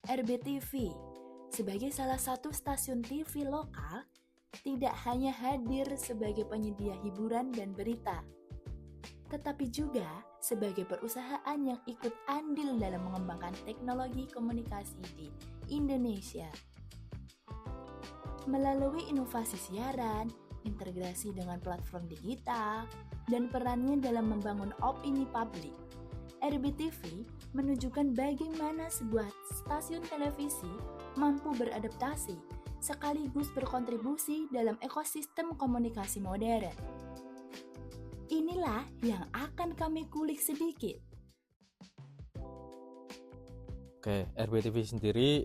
RBTV sebagai salah satu stasiun TV lokal tidak hanya hadir sebagai penyedia hiburan dan berita, tetapi juga sebagai perusahaan yang ikut andil dalam mengembangkan teknologi komunikasi di Indonesia. Melalui inovasi siaran, integrasi dengan platform digital, dan perannya dalam membangun opini publik, RBTV menunjukkan bagaimana sebuah stasiun televisi mampu beradaptasi sekaligus berkontribusi dalam ekosistem komunikasi modern. Inilah yang akan kami kulik sedikit. Oke, RBTV sendiri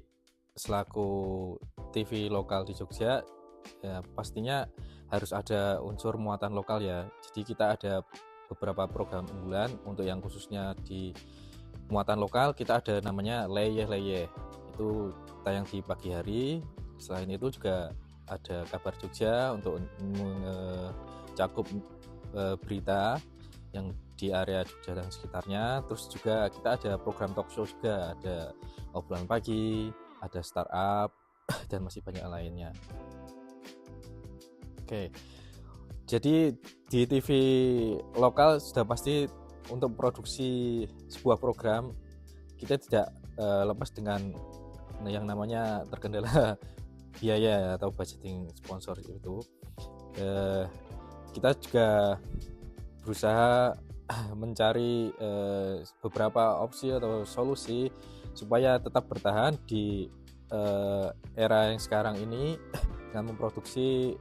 selaku TV lokal di Jogja, ya pastinya harus ada unsur muatan lokal ya. Jadi kita ada beberapa program unggulan untuk yang khususnya di muatan lokal. Kita ada namanya Leyeh. Itu tayang di pagi hari. Selain itu juga ada Kabar Jogja untuk mencakup berita yang di area Jogja dan sekitarnya. Terus juga kita ada program talk show juga, ada Obrolan Pagi, ada Startup, dan masih banyak lainnya. Oke, jadi di TV lokal sudah pasti untuk produksi sebuah program kita tidak lepas dengan yang namanya terkendala biaya atau budgeting sponsor itu. Kita juga berusaha mencari beberapa opsi atau solusi supaya tetap bertahan di era yang sekarang ini dengan memproduksi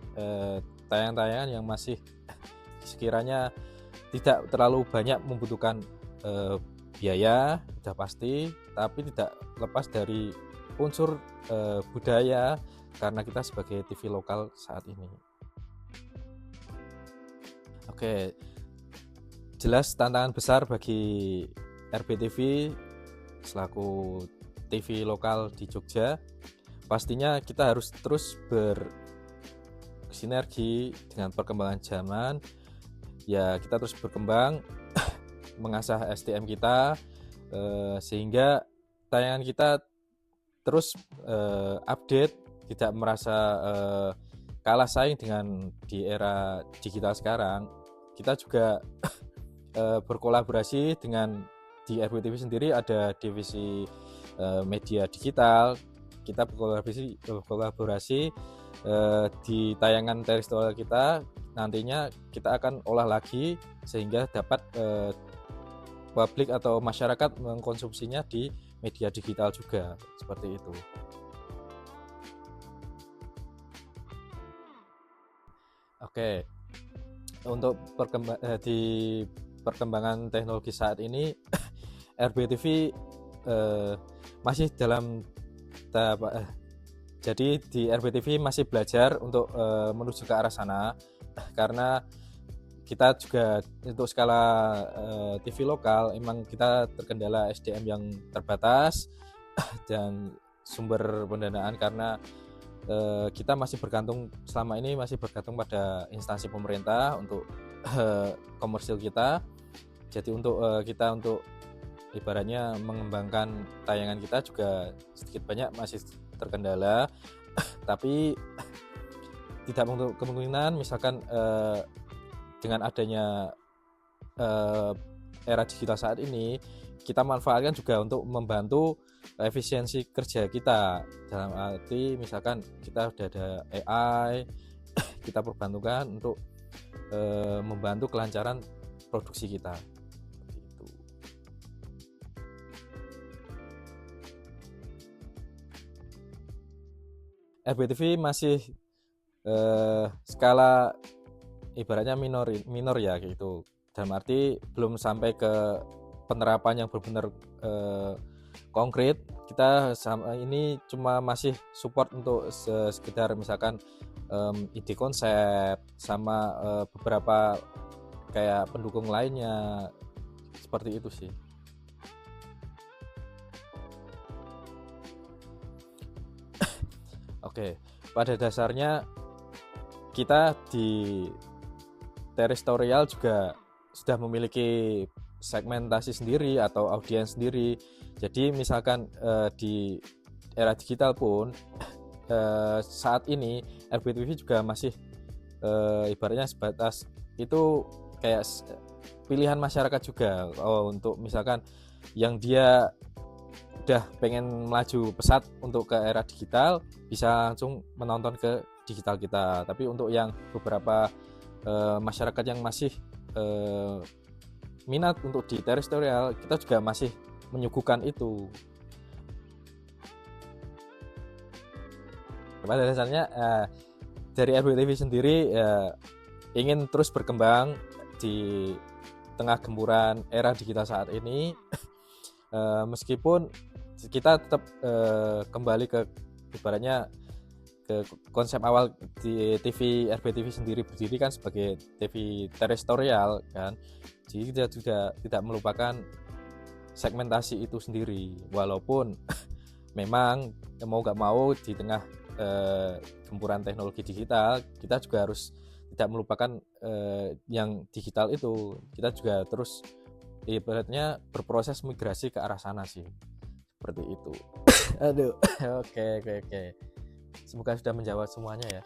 tayangan-tayangan yang masih sekiranya tidak terlalu banyak membutuhkan biaya, sudah pasti, tapi tidak lepas dari unsur budaya karena kita sebagai TV lokal saat ini. Oke, jelas tantangan besar bagi RBTV selaku TV lokal di Jogja. Pastinya kita harus terus bersinergi dengan perkembangan zaman. Ya, kita terus berkembang, mengasah SDM kita, sehingga tayangan kita terus update, tidak merasa kalah saing dengan di era digital sekarang. Kita juga berkolaborasi dengan di RBTV sendiri ada divisi media digital. Kita berkolaborasi di tayangan teritorial kita. Nantinya kita akan olah lagi sehingga dapat publik atau masyarakat mengkonsumsinya di media digital juga, seperti itu. Oke, untuk di perkembangan teknologi saat ini RBTV masih dalam tahap jadi di RBTV masih belajar untuk menuju ke arah sana karena kita juga untuk skala TV lokal emang kita terkendala SDM yang terbatas dan sumber pendanaan karena kita masih bergantung selama ini masih bergantung pada instansi pemerintah untuk komersil kita. Jadi untuk kita untuk ibaratnya mengembangkan tayangan kita juga sedikit banyak masih terkendala. Tapi tidak untuk kemungkinan misalkan dengan adanya era digital saat ini kita manfaatkan juga untuk membantu efisiensi kerja kita, dalam arti misalkan kita sudah ada AI, kita perbantukan untuk membantu kelancaran produksi kita. Seperti itu. RBTV masih skala ibaratnya minor ya gitu, dalam arti belum sampai ke penerapan yang benar-benar konkret. Kita sama ini cuma masih support untuk sekedar misalkan ide konsep sama beberapa kayak pendukung lainnya, seperti itu sih. Oke, pada dasarnya kita di teritorial juga sudah memiliki segmentasi sendiri atau audiens sendiri. Jadi misalkan di era digital pun saat ini RBTV juga masih ibaratnya sebatas itu kayak pilihan masyarakat juga. Untuk misalkan yang dia udah pengen melaju pesat untuk ke era digital bisa langsung menonton ke digital kita. Tapi untuk yang beberapa masyarakat yang masih minat untuk di terestrial, kita juga masih menyuguhkan itu. Pada dasarnya dari RBTV sendiri ingin terus berkembang di tengah gempuran era digital saat ini. Meskipun kita tetap kembali ke ibaratnya ke konsep awal di TV RBTV sendiri berdiri kan sebagai TV terestrial kan. Jadi kita juga tidak melupakan segmentasi itu sendiri, walaupun memang mau gak mau di tengah gempuran teknologi digital kita juga harus tidak melupakan yang digital itu. Kita juga terus ibaratnya berproses migrasi ke arah sana sih, seperti itu. Aduh. Oke. Semoga sudah menjawab semuanya ya.